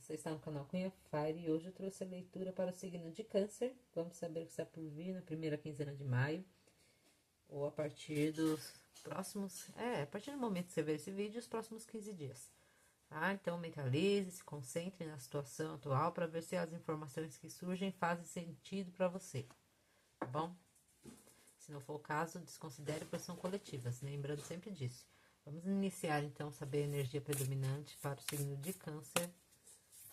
Você está no canal Cunha Fire e hoje eu trouxe a leitura para o signo de Câncer. Vamos saber o que está por vir na primeira quinzena de maio, ou a partir dos próximos, a partir do momento que você ver esse vídeo, os próximos 15 dias. Tá? Então mentalize, se concentre na situação atual para ver se as informações que surgem fazem sentido para você, tá bom? Se não for o caso, desconsidere, pois são coletivas, lembrando sempre disso. Vamos iniciar então, saber a energia predominante para o signo de Câncer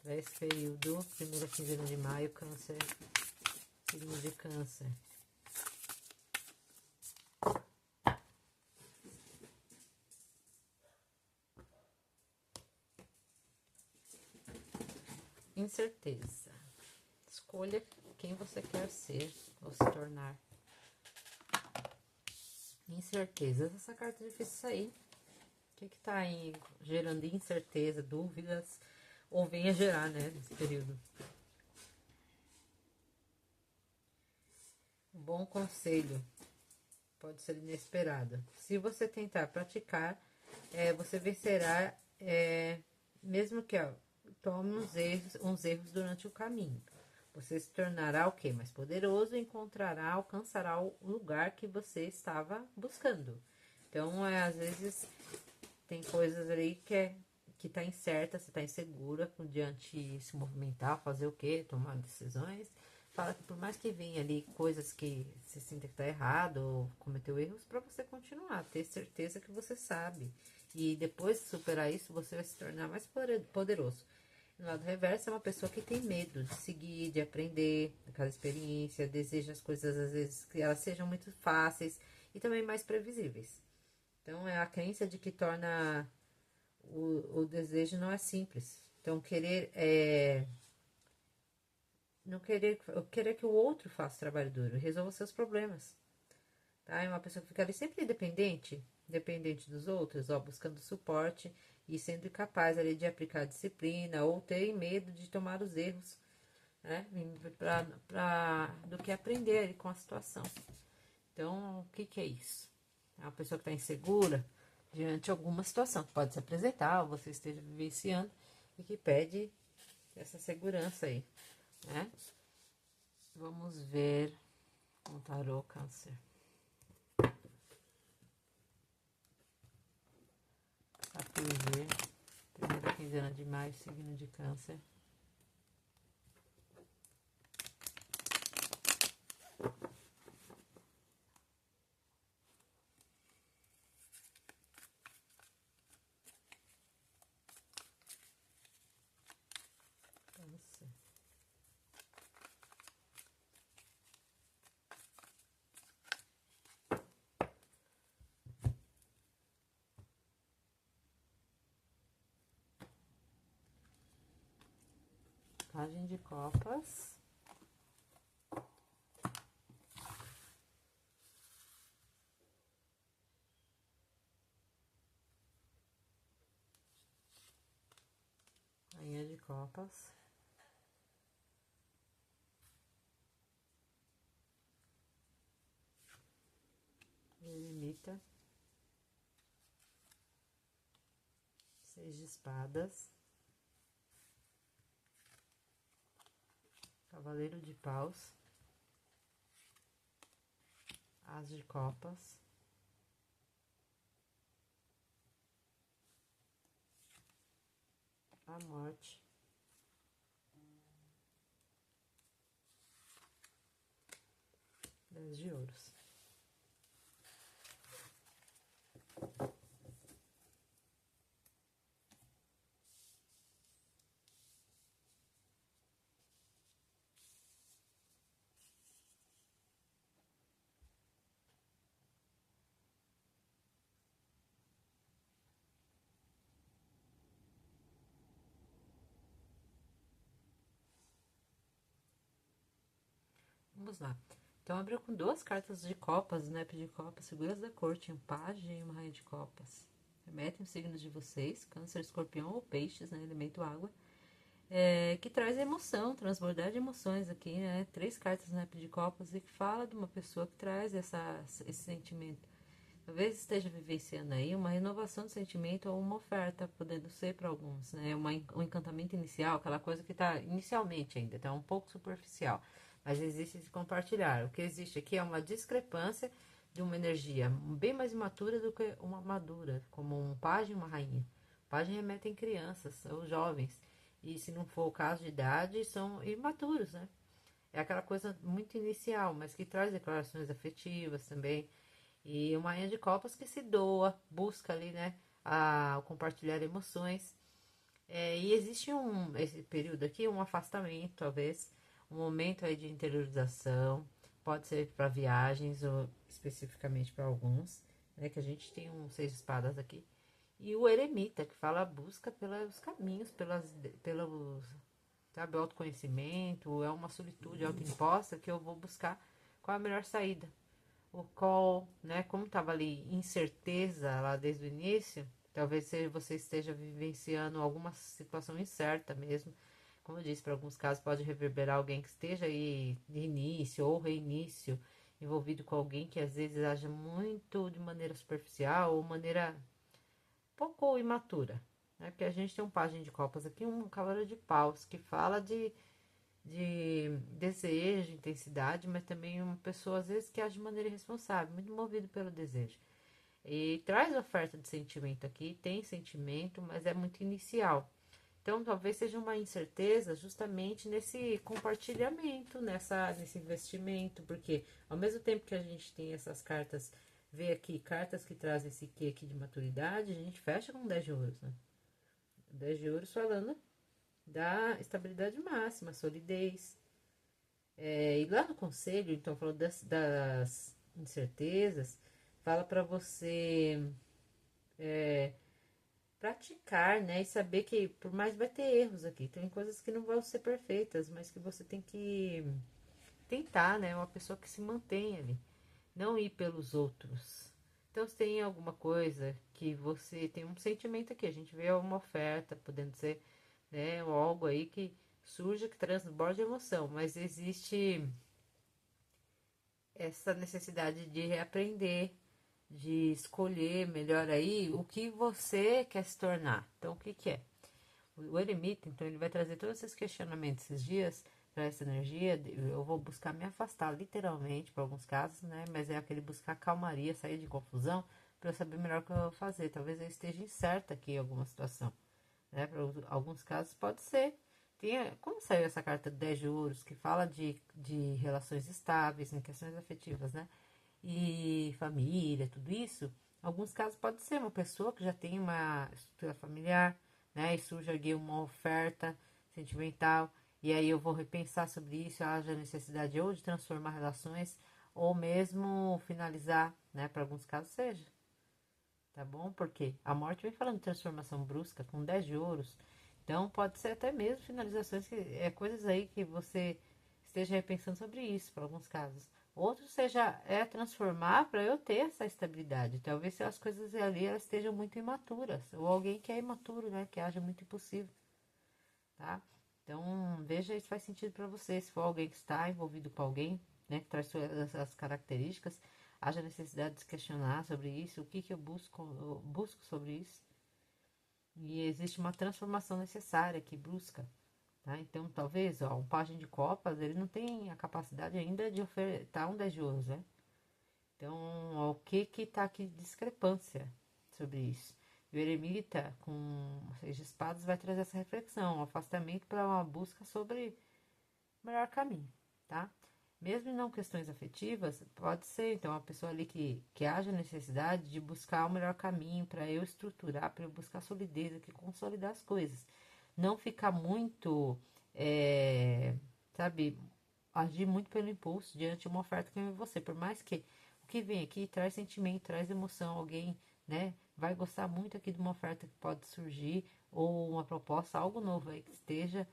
para esse período, primeira quinzena de maio. Câncer, signo de Câncer. Incerteza. Escolha quem você quer ser ou se tornar. Incertezas. Essa carta é difícil sair. O que tá aí gerando incerteza, dúvidas, ou venha gerar, né, nesse período? Um bom conselho pode ser inesperado. Se você tentar praticar, você vencerá, mesmo que tome uns erros durante o caminho. Você se tornará o quê? Mais poderoso e alcançará o lugar que você estava buscando. Então, às vezes, tem coisas ali que tá incerta, você tá insegura diante se movimentar, fazer o quê? Tomar decisões. Fala que por mais que venha ali coisas que você sinta que tá errado ou cometeu erros, para você continuar, ter certeza que você sabe. E depois de superar isso, você vai se tornar mais poderoso. No lado reverso, é uma pessoa que tem medo de seguir, de aprender aquela experiência, deseja as coisas, às vezes, que elas sejam muito fáceis e também mais previsíveis. Então, é a crença de que torna o desejo não é simples. Então, querer que o outro faça o trabalho duro, resolva seus problemas. Tá? É uma pessoa que fica ali sempre dependente dos outros, buscando suporte e sendo incapaz ali de aplicar disciplina ou ter medo de tomar os erros, né? Do que aprender ali com a situação. Então, o que é isso? É uma pessoa que está insegura diante de alguma situação que pode se apresentar, ou você esteja vivenciando, e que pede essa segurança aí, né? Vamos ver um tarô Câncer. Tá por ver, primeira quinzena de maio, signo de Câncer. Câncer. Pagem de Copas. Rainha de Copas. Eremita. 6 de Espadas. Cavaleiro de Paus. As de Copas. A Morte. 10 de Ouros. Vamos lá. Então, abriu com 2 cartas de copas, né? De copas, figuras da corte, um pajem e uma rainha de copas. Remetem os signos de vocês, Câncer, Escorpião ou Peixes, né? Elemento água. Que traz emoção, transbordar de emoções aqui, né? 3 cartas, né? De copas e que fala de uma pessoa que traz esse sentimento Talvez esteja vivenciando aí uma renovação de sentimento ou uma oferta, podendo ser para alguns, né? Um encantamento inicial, aquela coisa que está inicialmente ainda, está um pouco superficial. Mas existe esse compartilhar. O que existe aqui é uma discrepância de uma energia bem mais imatura do que uma madura, como um pajem e uma rainha. O pajem remete em crianças ou jovens. E se não for o caso de idade, são imaturos, né? É aquela coisa muito inicial, mas que traz declarações afetivas também. E uma rainha de copas que se doa, busca ali, né, o compartilhar emoções. E existe esse período aqui, um afastamento, talvez, um momento aí de interiorização, pode ser para viagens ou especificamente para alguns, né, que a gente tem um seis de espadas aqui. E o eremita, que fala a busca pelos caminhos, pelos, sabe, autoconhecimento, é uma solitude autoimposta que eu vou buscar qual é a melhor saída. O qual, né, como estava ali incerteza lá desde o início, talvez você esteja vivenciando alguma situação incerta mesmo. Como eu disse, para alguns casos pode reverberar alguém que esteja aí de início ou reinício, envolvido com alguém que às vezes age muito de maneira superficial ou maneira pouco imatura. Né? Porque a gente tem um pajem de copas aqui, um cavaleiro de paus, que fala de desejo, intensidade, mas também uma pessoa às vezes que age de maneira irresponsável, muito movido pelo desejo. E traz oferta de sentimento aqui, tem sentimento, mas é muito inicial. Então talvez seja uma incerteza justamente nesse compartilhamento, nesse investimento, porque ao mesmo tempo que a gente tem essas cartas, vê aqui cartas que trazem esse quê aqui de maturidade, a gente fecha com 10 de ouros, né? 10 de ouros falando da estabilidade máxima, solidez. E lá no conselho, então, falando das incertezas, fala para você praticar, né? E saber que, por mais vai ter erros aqui, tem coisas que não vão ser perfeitas, mas que você tem que tentar, né? Uma pessoa que se mantém ali, não ir pelos outros. Então, se tem alguma coisa que você tem um sentimento aqui, a gente vê uma oferta, podendo ser, né, algo aí que surge, que transborda emoção, mas existe essa necessidade de reaprender, de escolher melhor aí o que você quer se tornar. Então, o que que é? O eremita, então, ele vai trazer todos esses questionamentos esses dias para essa energia. Eu vou buscar me afastar, literalmente, por alguns casos, né? Mas é aquele buscar calmaria, sair de confusão, para eu saber melhor o que eu vou fazer. Talvez eu esteja incerta aqui em alguma situação, né? Para alguns casos pode ser. Como saiu essa carta de 10 de ouros, que fala de relações estáveis, em questões afetivas, né? E família, tudo isso, em alguns casos pode ser uma pessoa que já tem uma estrutura familiar, né? E surge aqui uma oferta sentimental, e aí eu vou repensar sobre isso, haja necessidade ou de transformar relações, ou mesmo finalizar, né? Para alguns casos seja, tá bom? Porque a morte vem falando de transformação brusca, com 10 de ouros, então pode ser até mesmo finalizações, que é coisas aí que você esteja repensando sobre isso, para alguns casos. Outro seja transformar para eu ter essa estabilidade. Talvez se as coisas ali elas estejam muito imaturas, ou alguém que é imaturo, né, que age muito impossível, tá? Então veja se faz sentido para você. Se for alguém que está envolvido com alguém, né, que traz suas as características, haja necessidade de se questionar sobre isso, o que que eu busco sobre isso. E existe uma transformação necessária que busca, tá? Então, talvez, ó, um pajem de copas, ele não tem a capacidade ainda de ofertar um 10 de ouros, né? Então, ó, o que que tá aqui de discrepância sobre isso? E o eremita, com seis de espadas, vai trazer essa reflexão, um afastamento para uma busca sobre o melhor caminho, tá? Mesmo em não questões afetivas, pode ser, então, uma pessoa ali que haja necessidade de buscar o melhor caminho para eu estruturar, para eu buscar solidez aqui, consolidar as coisas. Não ficar muito, sabe, agir muito pelo impulso diante de uma oferta que vem de você. Por mais que o que vem aqui traz sentimento, traz emoção, alguém, né, vai gostar muito aqui de uma oferta que pode surgir, ou uma proposta, algo novo aí que esteja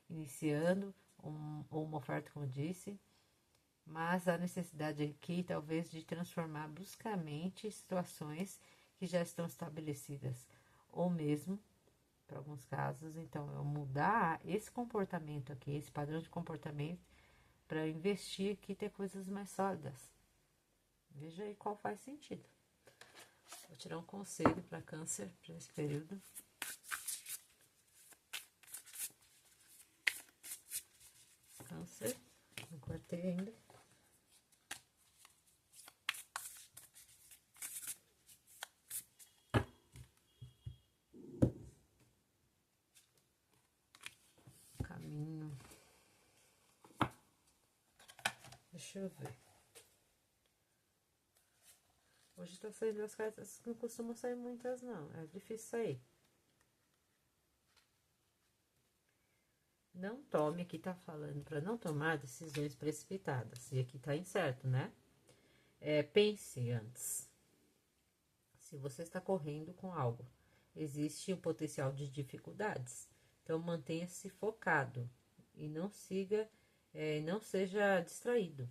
iniciando, ou uma oferta, como eu disse, mas a necessidade aqui talvez de transformar bruscamente situações que já estão estabelecidas, ou mesmo, para alguns casos, então eu mudar esse comportamento aqui, esse padrão de comportamento, para investir aqui e ter coisas mais sólidas. Veja aí qual faz sentido. Vou tirar um conselho para Câncer, para esse período. Câncer, não cortei ainda. Caminho. Deixa eu ver. Hoje tá saindo as cartas, não costumam sair muitas não, é difícil sair. Não tome, aqui tá falando para não tomar decisões precipitadas, e aqui tá incerto, né? Pense antes. Se você está correndo com algo, existe um potencial de dificuldades, então mantenha-se focado e não siga, não seja distraído.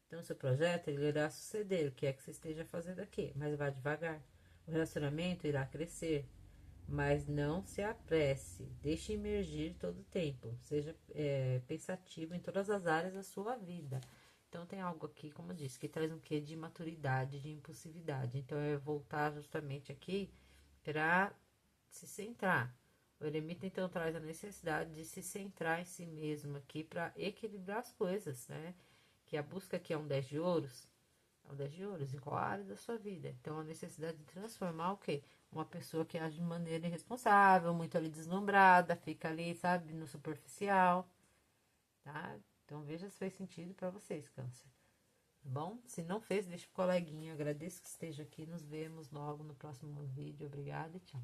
Então, seu projeto ele irá suceder, o que é que você esteja fazendo aqui, mas vá devagar. O relacionamento irá crescer, mas não se apresse, deixe emergir todo o tempo, seja pensativo em todas as áreas da sua vida. Então, tem algo aqui, como eu disse, que traz um quê de maturidade, de impulsividade. Então, é voltar justamente aqui para se centrar. O eremita, então, traz a necessidade de se centrar em si mesmo aqui para equilibrar as coisas, né? Que a busca aqui é um 10 de ouros, é um 10 de ouros em qual área da sua vida. Então, a necessidade de transformar o quê? Uma pessoa que age de maneira irresponsável, muito ali deslumbrada, fica ali, sabe, no superficial, tá? Então, veja se fez sentido para vocês, Câncer. Tá bom? Se não fez, deixa o coleguinha. Agradeço que esteja aqui. Nos vemos logo no próximo vídeo. Obrigada e tchau.